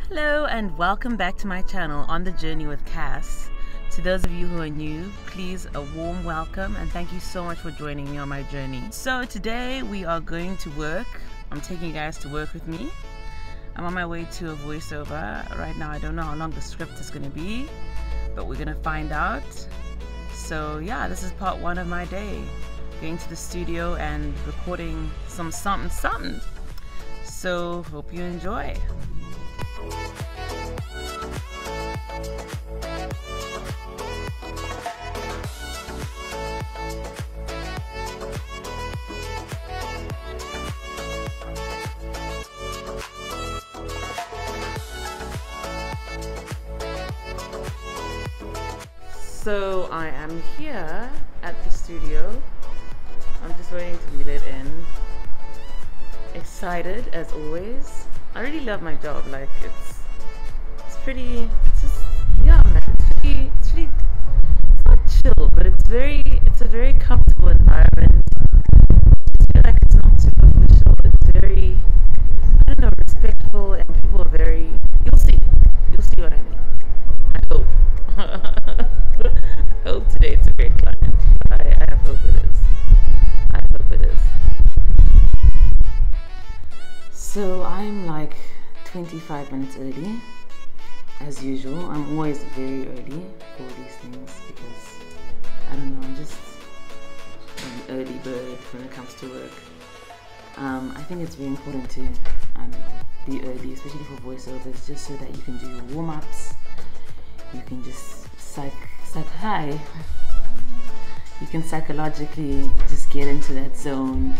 Hello and welcome back to my channel On The Journey with Cass. To those of you who are new, please a warm welcome and thank you so much for joining me on my journey. So today we are going to work. I'm taking you guys to work with me. I'm on my way to a voiceover. Right now I don't know how long the script is going to be, but we're going to find out. So yeah, this is part one of my day. Going to the studio and recording some something. So hope you enjoy. So I am here at the studio. I'm just waiting to be let in. Excited as always. I really love my job. Like it's pretty. It's just man. It's not chill, but it's a very comfortable environment. I feel like it's not superficial. It's very, I don't know, respectful, and people are very. You'll see what I mean. I hope. I hope today it's a great client. I have hope it is. I hope it is. So I'm like 25 minutes early, as usual. I'm always very early for these things because, I don't know, I'm just an early bird when it comes to work. I think it's very important to, be early, especially for voiceovers, just so that you can do your warm-ups. You can just you can psychologically just get into that zone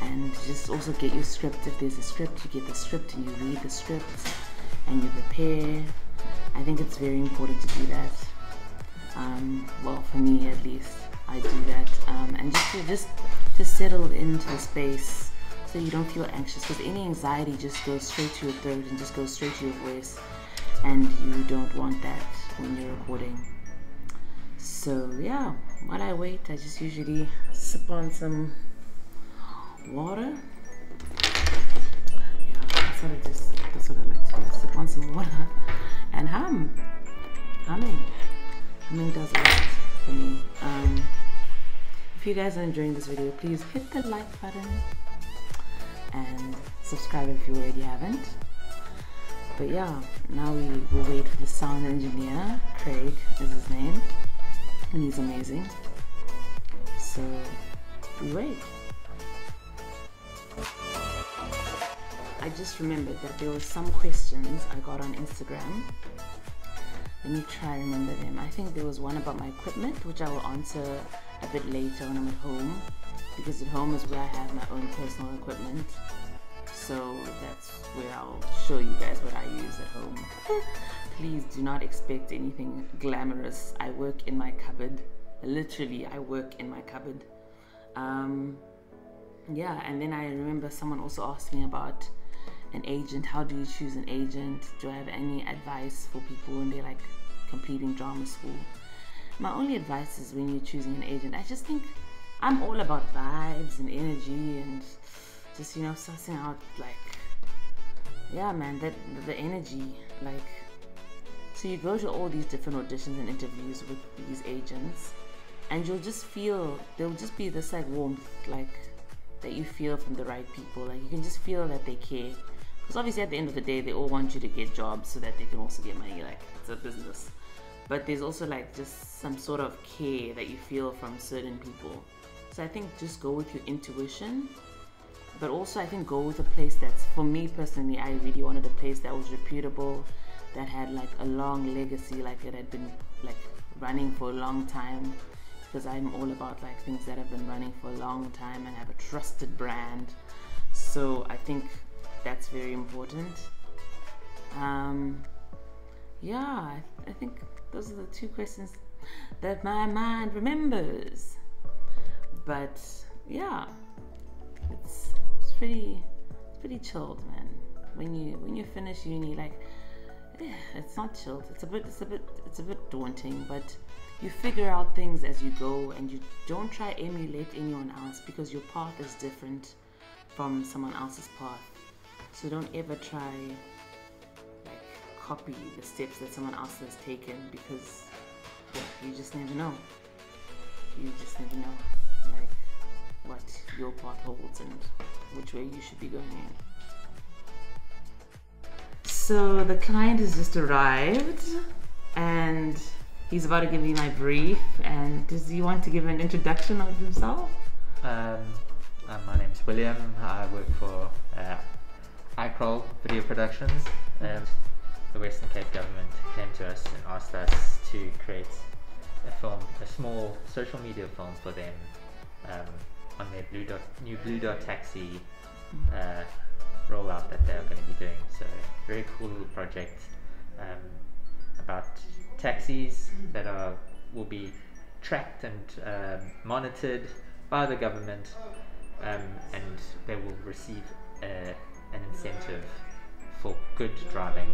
and just also get your script. If there's a script, you get the script and you read the script and you prepare. I think it's very important to do that. Well, for me at least, I do that. And just to settle into the space so you don't feel anxious, because any anxiety just goes straight to your throat and just goes straight to your voice, and you don't want that when you're recording. So yeah, while I wait, I just usually sip on some water. Yeah, that's what I like to do. Sip on some water and hum. Humming does a lot for me. If you guys are enjoying this video, please hit the like button and subscribe if you already haven't. But yeah, now we will wait for the sound engineer. Craig is his name, and he's amazing. So we wait. I just remembered that there were some questions I got on Instagram. Let me try to remember them. I think there was one about my equipment, which I will answer a bit later when I'm at home, because at home is where I have my own personal equipment. So that's where I'll show you guys what I use at home. Please do not expect anything glamorous. I work in my cupboard. Literally, I work in my cupboard. Yeah, and then I remember someone also asked me about an agent. How do you choose an agent? Do I have any advice for people when they're like completing drama school? My only advice is when you're choosing an agent, I just think I'm all about vibes and energy and just, sussing out, like, yeah, man, that the energy, like, so you go to all these different auditions and interviews with these agents, and you'll just feel, there'll just be this, like, warmth, like, that you feel from the right people. Like, you can just feel that they care, because obviously at the end of the day, they all want you to get jobs so that they can also get money. Like, it's a business, but there's also, like, just some sort of care that you feel from certain people. So I think just go with your intuition. But also I think go with a place that's, for me personally, I really wanted a place that was reputable, that had like a long legacy, like it had been like running for a long time, because I'm all about like things that have been running for a long time and have a trusted brand. So I think that's very important. Yeah, I think those are the two questions that my mind remembers. But yeah, it's pretty chilled, man. When you finish uni, like, it's not chilled. It's a bit daunting, but you figure out things as you go, and you don't try emulate anyone else, because your path is different from someone else's path. So don't ever try like copy the steps that someone else has taken, because you just never know. You just never know, like, what your part holds and which way you should be going in. So the client has just arrived and he's about to give me my brief. And does he want to give an introduction of himself? My name's William. I work for iCroll Video Productions. The Western Cape government came to us and asked us to create a small social media film for them on their new Blue Dot taxi rollout that they're going to be doing. So very cool little project about taxis that will be tracked and monitored by the government, and they will receive an incentive for good driving.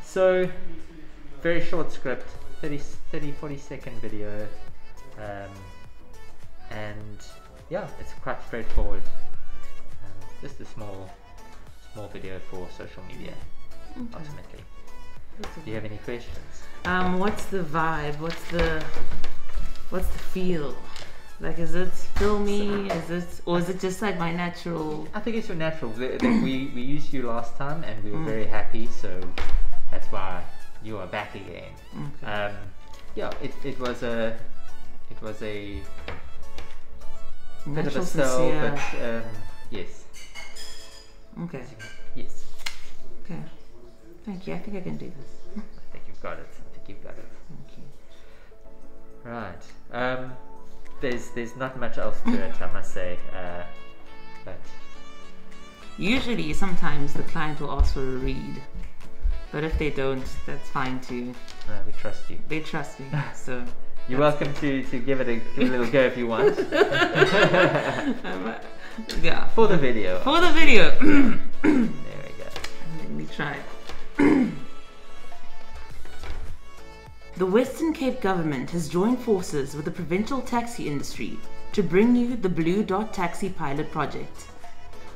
So very short script, 40 second video, and yeah, it's quite straightforward. Just a small video for social media, ultimately. Do you have any questions? What's the vibe? What's the feel? Like, is it filmy? Or is it just like my natural? I think it's your natural. We used you last time and we were very happy, so that's why you are back again. Okay. Yeah, it was a bit of a sell, but yes. Okay. Yes. Okay. Thank you. I think I can do this. I think you've got it. Thank you. Right. There's not much else to it, I must say. But usually, sometimes the client will ask for a read, but if they don't, that's fine too. We trust you. They trust me, so. You're welcome to give it a little go if you want. Yeah. For the video. For the video. There we go. Let me try. The Western Cape government has joined forces with the provincial taxi industry to bring you the Blue Dot Taxi pilot project.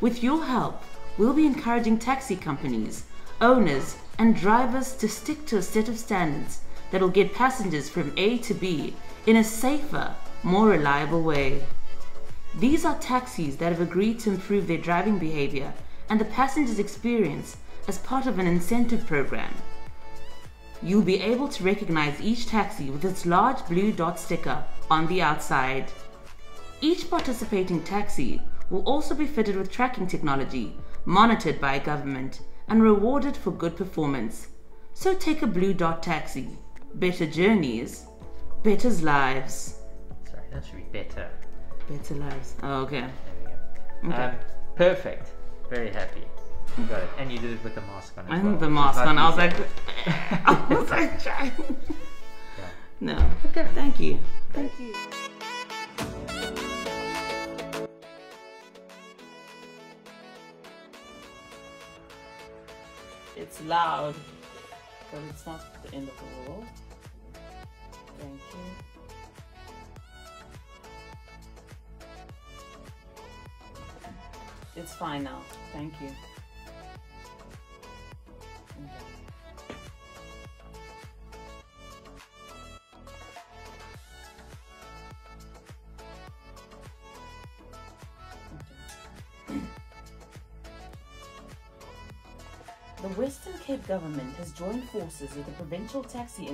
With your help, we'll be encouraging taxi companies, owners, and drivers to stick to a set of standards that will get passengers from A to B in a safer, more reliable way. These are taxis that have agreed to improve their driving behavior and the passenger's experience as part of an incentive program. You'll be able to recognize each taxi with its large blue dot sticker on the outside. Each participating taxi will also be fitted with tracking technology, monitored by a government, and rewarded for good performance. So take a Blue Dot taxi. Better journeys, better lives. Sorry, that should be better. Better lives. Oh, okay. There we go. Okay. Perfect. Very happy. You got it. And you did it with the mask on as well. I think the mask on. I was like trying. Yeah. No. Okay. Thank you. Thank you. It's loud, but it's not the end of the world. Thank you. It's fine now. Thank you. The Western Cape government has joined forces with the provincial taxi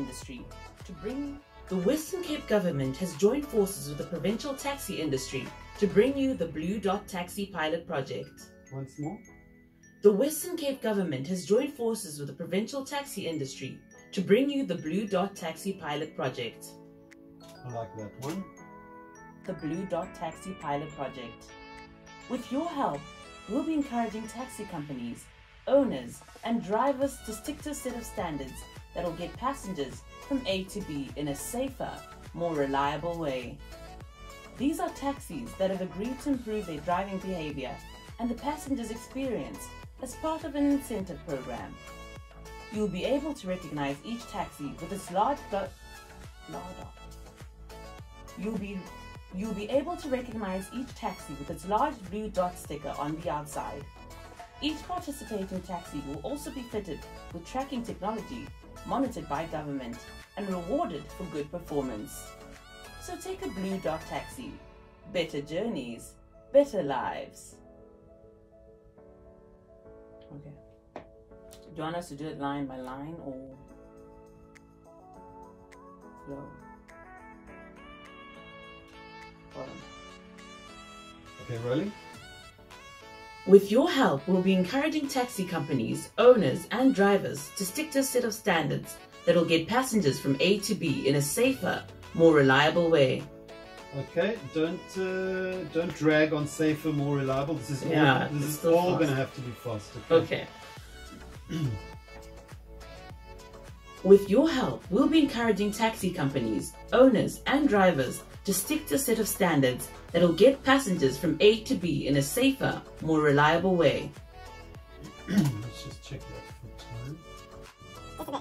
industry to bring you the Blue Dot Taxi pilot project. Once more. The Western Cape government has joined forces with the provincial taxi industry to bring you the Blue Dot Taxi pilot project. I like that one. The Blue Dot Taxi pilot project. With your help, we'll be encouraging taxi companies, owners, and drivers to stick to a set of standards that will get passengers from A to B in a safer, more reliable way. These are taxis that have agreed to improve their driving behavior and the passenger's experience as part of an incentive program. You'll be able to recognize each taxi with its You'll be able to recognize each taxi with its large blue dot sticker on the outside. Each participating taxi will also be fitted with tracking technology, monitored by government, and rewarded for good performance. So take a Blue Dot taxi. Better journeys, better lives. Okay. Do you want us to do it line by line or flow? Okay, rolling. With your help, we'll be encouraging taxi companies, owners and drivers to stick to a set of standards that will get passengers from A to B in a safer, more reliable way. Okay, don't drag on safer, more reliable. This is all going to have to be fast. Okay. With your help, we'll be encouraging taxi companies, owners and drivers to stick to a set of standards that will get passengers from A to B in a safer, more reliable way. Let's just check that for time. Okay.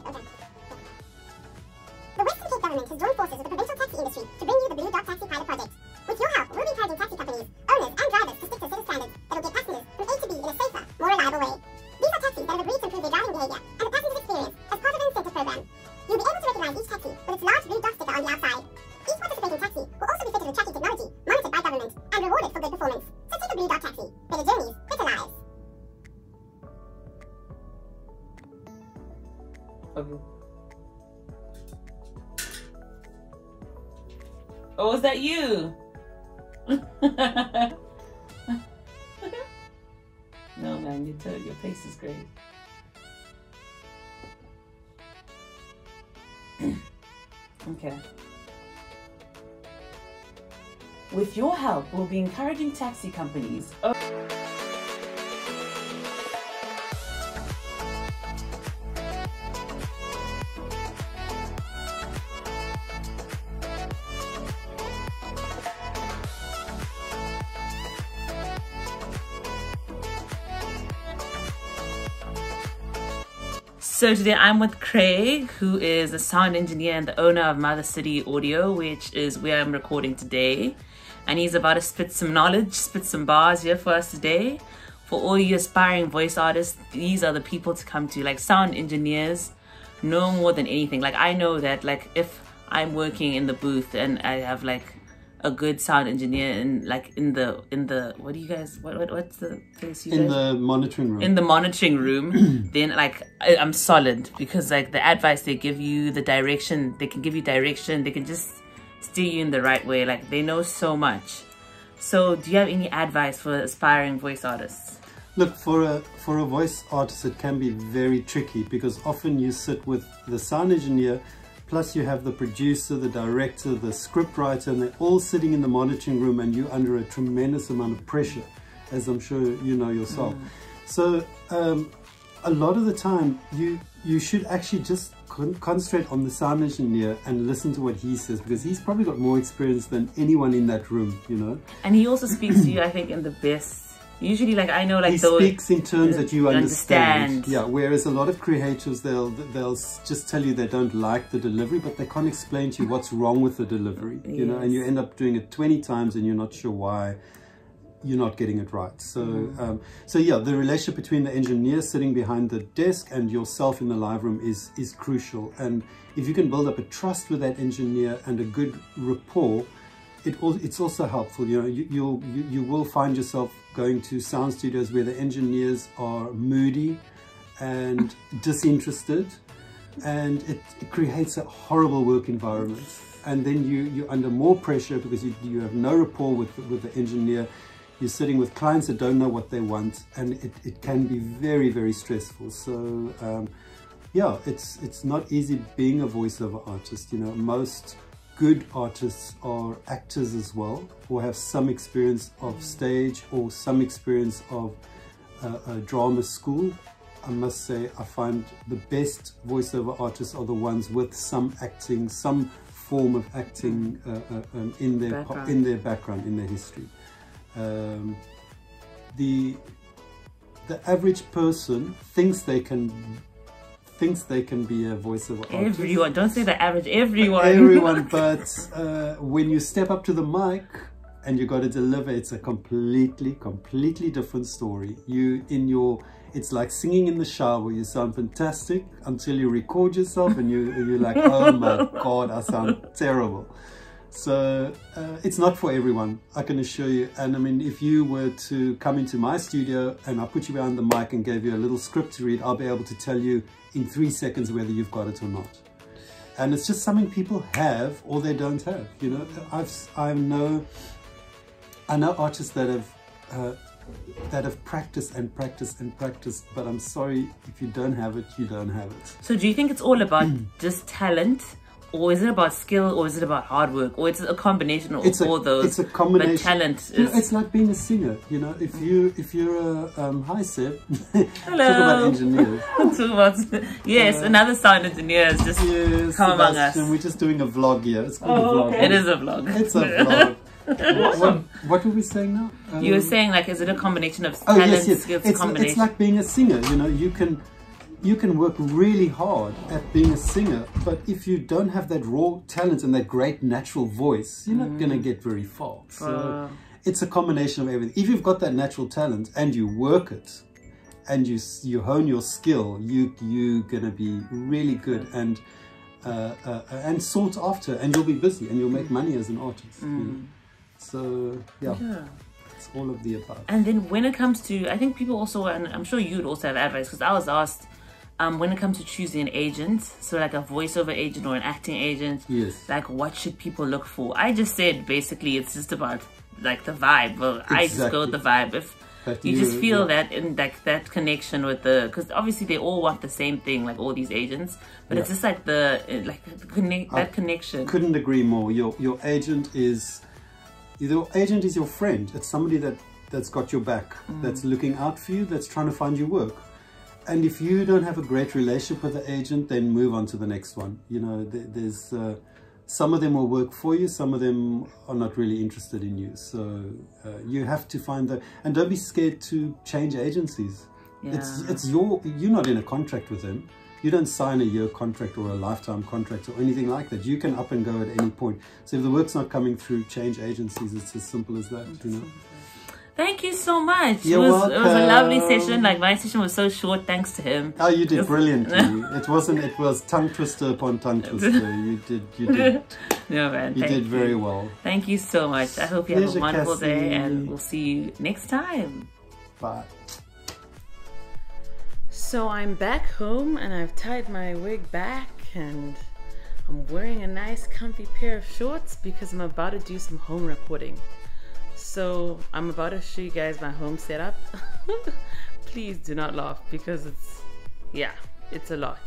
The Western Cape government has joined forces with the provincial taxi industry to bring you the Blue Dot Taxi pilot project. With your help, we'll be encouraging taxi companies, owners and drivers to stick to a set of standards that will get passengers from A to B in a safer, more reliable way. These are taxis that have agreed to improve their driving behaviour and the passenger's experience as part of an incentive program. You'll be able to recognise each taxi with its large Blue Dot sticker on the outside. Each participating taxi will also be fitted with tracking technology, monitored by government, and rewarded for good performance. So take a Blue Dot taxi. Better journeys, better lives. Okay. Oh, was that you? No, man, your face is great. Okay. With your help, we'll be encouraging taxi companies. So today I'm with Craig, who is a sound engineer and the owner of Mother City Audio, which is where I'm recording today. And he's about to spit some knowledge, spit some bars here for us today. For all you aspiring voice artists, these are the people to come to, like sound engineers, no more than anything. Like I know that like if I'm working in the booth and I have like a good sound engineer in like in the what do you guys what's the place you in guys? The monitoring room. In the monitoring room, then like I'm solid, because like the advice they give you, the direction, they can give you direction, they can just steer you in the right way. Like they know so much. So do you have any advice for aspiring voice artists? Look, for a voice artist, it can be very tricky because often you sit with the sound engineer, plus you have the producer, the director, the script writer, and they're all sitting in the monitoring room and you're under a tremendous amount of pressure, as I'm sure you know yourself. So a lot of the time you should actually just concentrate on the sound engineer and listen to what he says, because he's probably got more experience than anyone in that room, you know. And he also speaks to you, I think, in the best. Usually, like I know, like he speaks in terms that you understand. Yeah. Whereas a lot of creators, they'll just tell you they don't like the delivery, but they can't explain to you what's wrong with the delivery. You know, and you end up doing it 20 times and you're not sure why you're not getting it right. So, so yeah, the relationship between the engineer sitting behind the desk and yourself in the live room is crucial. And if you can build up a trust with that engineer and a good rapport, it's also helpful. You know, you will find yourself going to sound studios where the engineers are moody and disinterested, and it creates a horrible work environment. And then you're under more pressure because you have no rapport with the engineer. You're sitting with clients that don't know what they want, and it can be very, very stressful. So yeah, it's not easy being a voiceover artist. You know, most good artists are actors as well, or have some experience of stage or some experience of a drama school. I must say, I find the best voiceover artists are the ones with some acting, some form of acting in their background, in their history. The average person thinks they can be a voiceover artist. Everyone, don't say the average, everyone. Everyone, but when you step up to the mic, and you got to deliver, it's a completely different story. It's like singing in the shower. You sound fantastic until you record yourself and you're like, oh my God, I sound terrible. So it's not for everyone, I can assure you. And I mean, if you were to come into my studio and I put you behind the mic and gave you a little script to read, I'll be able to tell you in 3 seconds whether you've got it or not. And it's just something people have or they don't have. You know, I know artists that have practiced and practiced and practiced, but I'm sorry, if you don't have it, you don't have it. So do you think it's all about just talent, or is it about skill, or is it about hard work, or it's a combination of all those? It's a combination. But talent is... You know, it's like being a singer. You know, if you're a hi Seb. Hello. Talk about engineers. Yes, another sound engineer has just come among us. We're just doing a vlog here. It's called a vlog. Okay. It is a vlog. It's a vlog. What were we saying now? You were saying, like, is it a combination of talent, skills, combination? It's like being a singer. You know, you can work really hard at being a singer, but if you don't have that raw talent and that great natural voice, you're not going to get very far. So it's a combination of everything. If you've got that natural talent and you work it and you hone your skill, you're going to be really good and sought after, and you'll be busy and you'll make money as an artist. You know? So yeah. It's all of the above. And then when it comes to, I think people also, and I'm sure you'd also have advice, because I was asked, when it comes to choosing an agent, so like a voiceover agent or an acting agent, yes, like what should people look for? I just said basically it's just about like the vibe. Well, exactly. I just go with the vibe. If you just feel that in like that connection with the, because obviously they all want the same thing, like all these agents, but it's just like that connection. Couldn't agree more. Your agent is your friend. It's somebody that's got your back, that's looking out for you, that's trying to find you work. And if you don't have a great relationship with the agent, then move on to the next one. You know, there's some of them will work for you, some of them are not really interested in you. So you have to find that, and don't be scared to change agencies. Yeah. You're not in a contract with them. You don't sign a year contract or a lifetime contract or anything like that. You can up and go at any point. So if the work's not coming through, change agencies. It's as simple as that, you know. Thank you so much. You're welcome. It was a lovely session. Like, my session was so short thanks to him. Oh, you did brilliantly. It was tongue twister upon tongue twister. You did. No, man. You did very well. Thank you so much. I hope you have a wonderful day, and we'll see you next time. Bye. So I'm back home and I've tied my wig back and I'm wearing a nice comfy pair of shorts because I'm about to do some home recording. So I'm about to show you guys my home setup. Please do not laugh because it's a lot.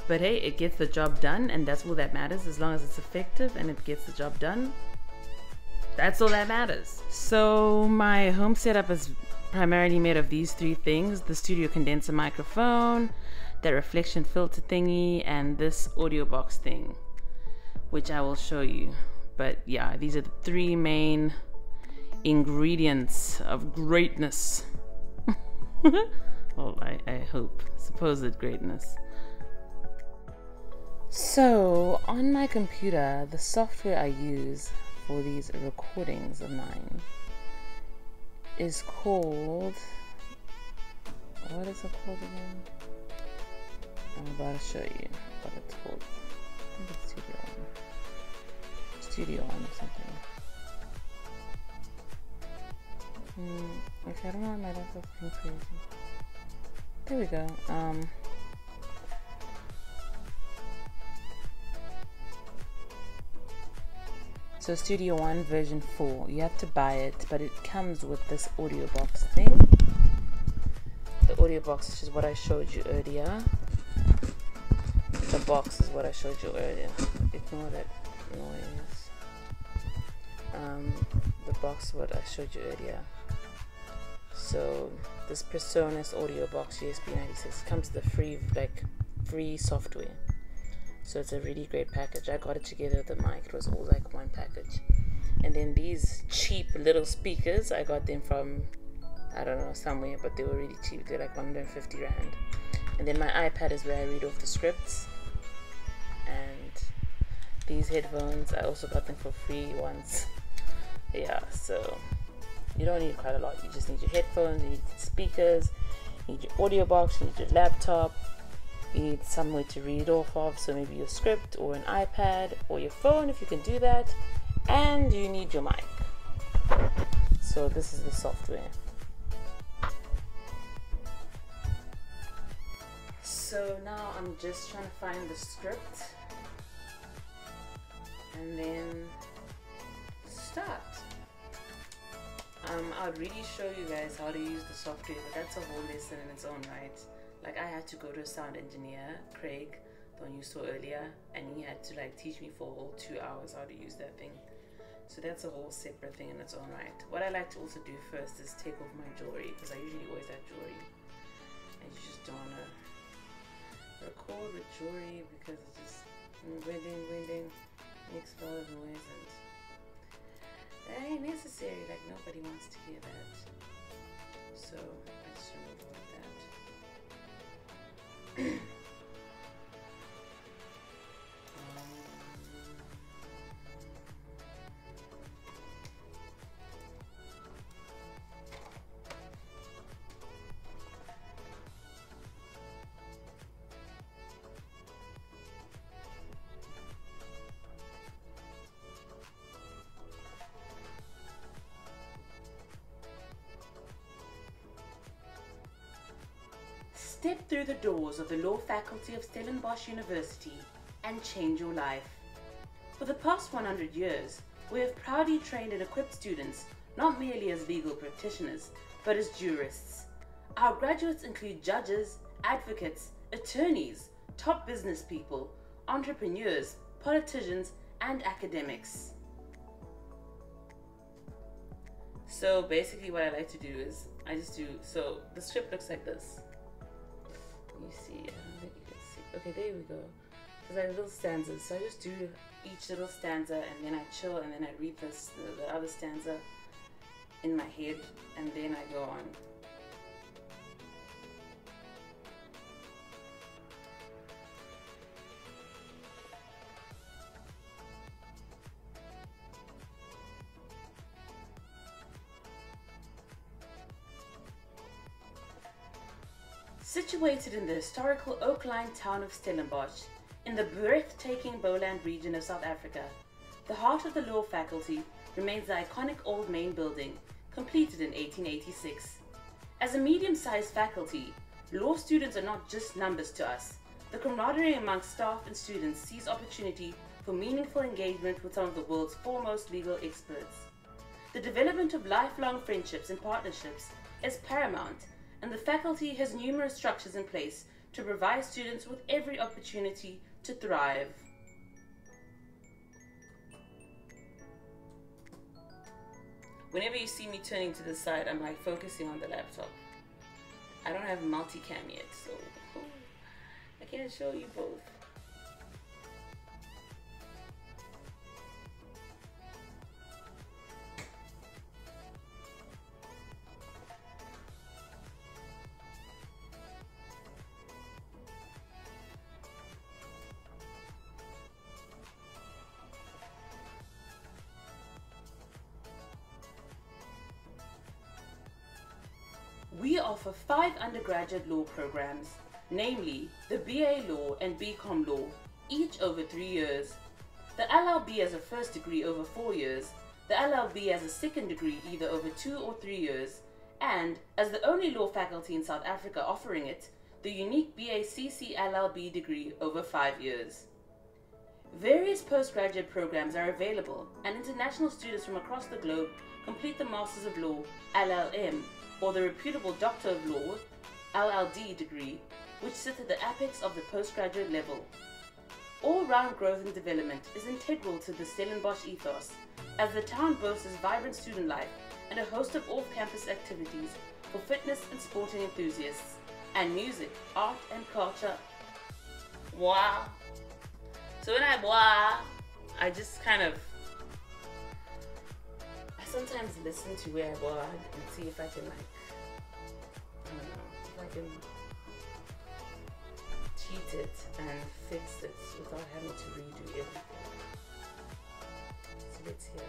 But hey, it gets the job done, and that's all that matters. As long as it's effective and it gets the job done, that's all that matters. So my home setup is primarily made of these three things: the studio condenser microphone, that reflection filter thingy, and this audio box thing, which I will show you. But yeah, these are the three main ingredients of greatness. Well, I hope, supposed greatness. So on my computer, the software I use for these recordings of mine is called, what is it called again? I'm about to show you what it's called. I think it's Studio One or something. Okay, I don't know why my laptop's being crazy. There we go. So Studio One version 4. You have to buy it, but it comes with this audio box thing. The audio box is just what I showed you earlier. The box is what I showed you earlier. Ignore that noise. The box is what I showed you earlier. So this Presonus audio box USB 96 comes with the free software. So it's a really great package. I got it together with the mic. It was all like one package. And then these cheap little speakers, I got them from, I don't know, somewhere, but they were really cheap. They're like 150 Rand. And then my iPad is where I read off the scripts. And these headphones, I also got them for free once. Yeah, so you don't need quite a lot. You just need your headphones, you need speakers, you need your audio box, you need your laptop, you need somewhere to read off of, so maybe your script or an iPad or your phone if you can do that, and you need your mic. So this is the software. So now I'm just trying to find the script and then start. I'll really show you guys how to use the software, but that's a whole lesson in its own right. Like, I had to go to a sound engineer, Craig, the one you saw earlier, and he had to like teach me for a whole 2 hours how to use that thing. So that's a whole separate thing in its own right. What I like to also do first is take off my jewelry, because I usually always have jewelry, and you just don't want to record with jewelry because it's just winding, makes a lot of noise, and that ain't necessary. Like, nobody wants to hear that. So I just remove all of that. Step through the doors of the law faculty of Stellenbosch University and change your life. For the past 100 years, we have proudly trained and equipped students not merely as legal practitioners, but as jurists. Our graduates include judges, advocates, attorneys, top business people, entrepreneurs, politicians, and academics. So basically what I like to do is, so the script looks like this. You see, I don't think you can see. Okay, there we go. There's like little stanzas. So I just do each little stanza, and then I chill, and then I read the other stanza in my head, and then I go on. Situated in the historical oak-lined town of Stellenbosch, in the breathtaking Boland region of South Africa, the heart of the law faculty remains the iconic old main building, completed in 1886. As a medium-sized faculty, law students are not just numbers to us. The camaraderie amongst staff and students sees opportunity for meaningful engagement with some of the world's foremost legal experts. The development of lifelong friendships and partnerships is paramount, and the faculty has numerous structures in place to provide students with every opportunity to thrive. Whenever you see me turning to the side, I'm like focusing on the laptop. I don't have multicam yet, so I can't show you both. We offer 5 undergraduate law programs, namely the BA Law and BCom Law, each over 3 years. The LLB as a first degree over 4 years, the LLB as a second degree either over 2 or 3 years, and, as the only law faculty in South Africa offering it, the unique BACC LLB degree over 5 years. Various postgraduate programs are available, and international students from across the globe complete the Masters of Law, LLM, or the reputable Doctor of Law, LLD degree, which sits at the apex of the postgraduate level. All-round growth and development is integral to the Stellenbosch ethos, as the town boasts a vibrant student life and a host of off-campus activities for fitness and sporting enthusiasts, and music, art and culture. Wow. So when I just kind of, I sometimes listen to where I was and see if I can I don't know, if I can cheat it and fix it without having to redo everything. So let's hear.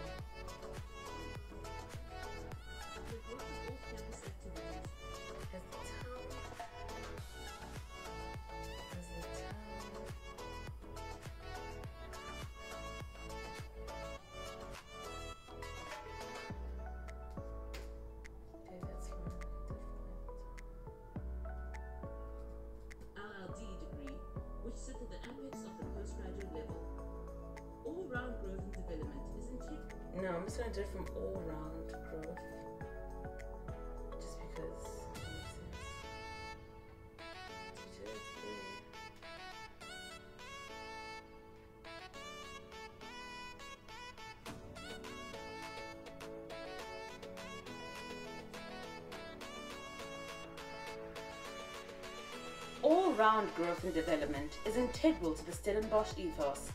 which sit at the apex of the postgraduate level. All-round growth and development is integral. No, I'm just going to do it from all-round growth. Just because it makes sense. All-round growth and development is integral to the Stellenbosch ethos,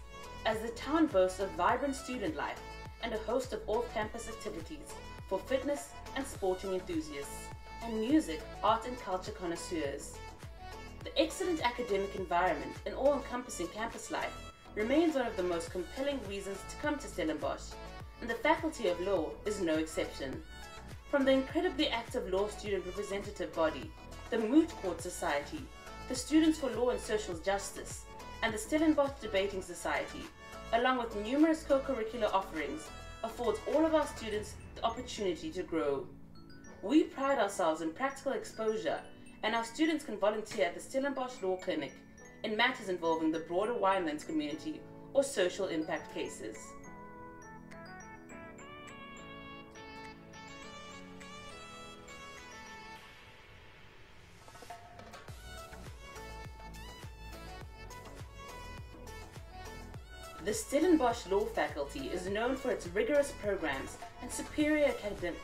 as the town boasts a vibrant student life and a host of off-campus activities for fitness and sporting enthusiasts, and music, art and culture connoisseurs. The excellent academic environment and all-encompassing campus life remains one of the most compelling reasons to come to Stellenbosch, and the Faculty of Law is no exception. From the incredibly active law student representative body, the Moot Court Society, the Students for Law and Social Justice, and the Stellenbosch Debating Society, along with numerous co-curricular offerings, affords all of our students the opportunity to grow. We pride ourselves in practical exposure, and our students can volunteer at the Stellenbosch Law Clinic in matters involving the broader Winelands community or social impact cases. The Stellenbosch Law Faculty is known for its rigorous programs and superior academic...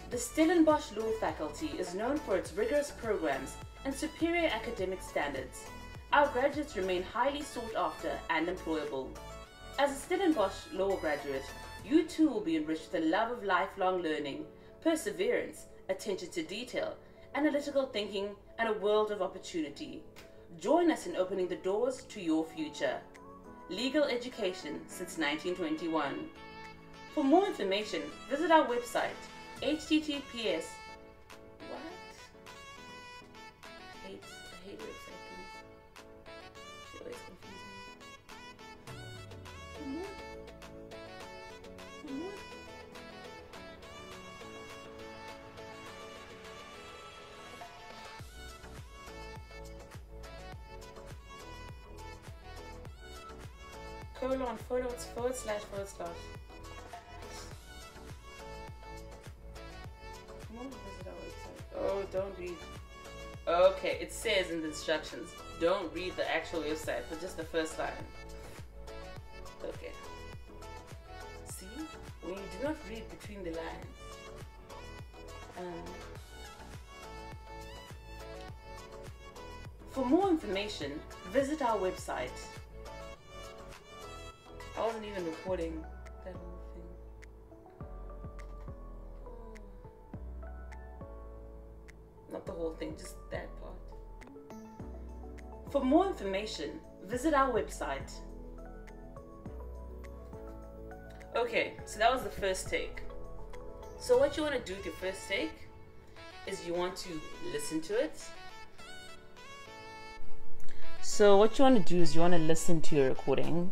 The Stellenbosch Law Faculty is known for its rigorous programs and superior academic standards. Our graduates remain highly sought after and employable. As a Stellenbosch Law graduate, you too will be enriched with the love of lifelong learning, perseverance, attention to detail, analytical thinking, and a world of opportunity. Join us in opening the doors to your future. Legal education since 1921. For more information, visit our website, https... What? I hate website things. She always confuses me. Colon forward slash. Visit our website. Oh, don't read. Okay, it says in the instructions, don't read the actual website, but just the first line. Okay. See? When you do not read between the lines. For more information, visit our website. I wasn't even recording that whole thing. Not the whole thing, just that part. For more information, visit our website. Okay, so that was the first take. So what you want to do with your first take is you want to listen to it. So what you want to do is you want to listen to your recording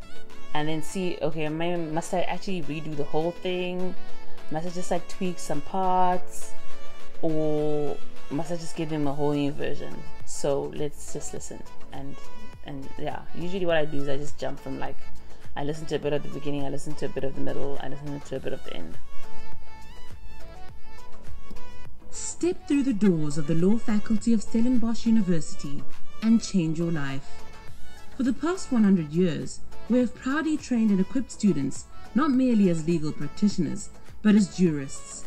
and then see, okay, must I actually redo the whole thing? Must I just like tweak some parts? Or must I just give them a whole new version? So let's just listen. And yeah, usually what I do is I just jump from like, I listen to a bit of the beginning, I listen to a bit of the middle, I listen to a bit of the end. Step through the doors of the Law Faculty of Stellenbosch University and change your life. For the past 100 years, we have proudly trained and equipped students not merely as legal practitioners, but as jurists.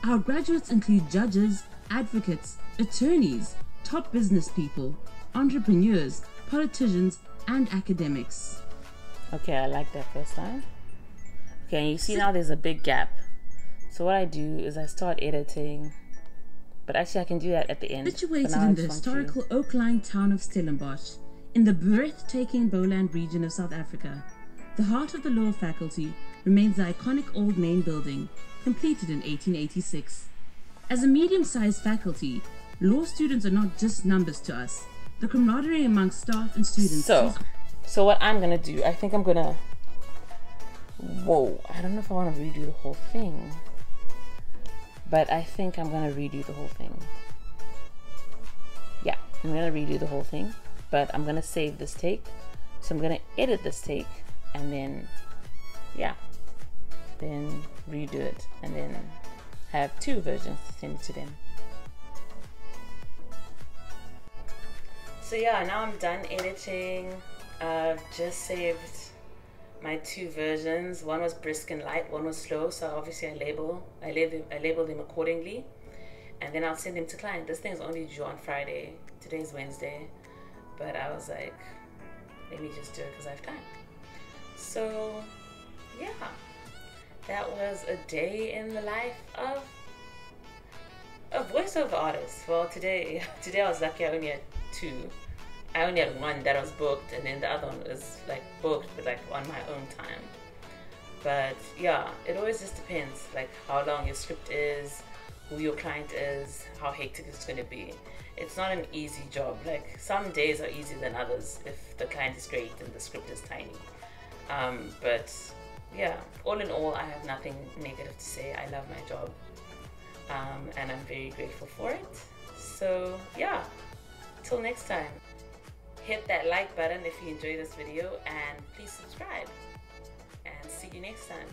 Our graduates include judges, advocates, attorneys, top business people, entrepreneurs, politicians, and academics. Okay, I like that first line. Okay, and you see now there's a big gap. So what I do is I start editing But actually I can do that at the end. Situated in the historical oak-lined town of Stellenbosch, in the breathtaking Boland region of South Africa, the heart of the law faculty remains the iconic old main building, completed in 1886. As a medium-sized faculty, law students are not just numbers to us. The camaraderie amongst staff and students... So what I'm gonna do, I think I'm gonna... Whoa, I don't know if I want to redo the whole thing. But I think I'm gonna redo the whole thing. Yeah, I'm gonna redo the whole thing. But I'm gonna save this take. So I'm gonna edit this take and then, yeah, then redo it and then have 2 versions to send to them. So yeah, now I'm done editing. I've just saved my 2 versions. One was brisk and light, one was slow. So obviously I label them accordingly, and then I'll send them to client. This thing's only due on Friday. Today's Wednesday, but I was like, let me just do it because I have time. So yeah, that was a day in the life of a voiceover artist. Well, today I was lucky. I only had 2. I only had 1 that was booked, and then the other one was like booked, but like on my own time. But yeah, it always just depends, like how long your script is, who your client is, how hectic it's going to be. It's not an easy job. Like some days are easier than others if the client is great and the script is tiny. But yeah, all in all, I have nothing negative to say. I love my job, and I'm very grateful for it. So yeah, till next time. Hit that like button if you enjoyed this video, and please subscribe, and see you next time.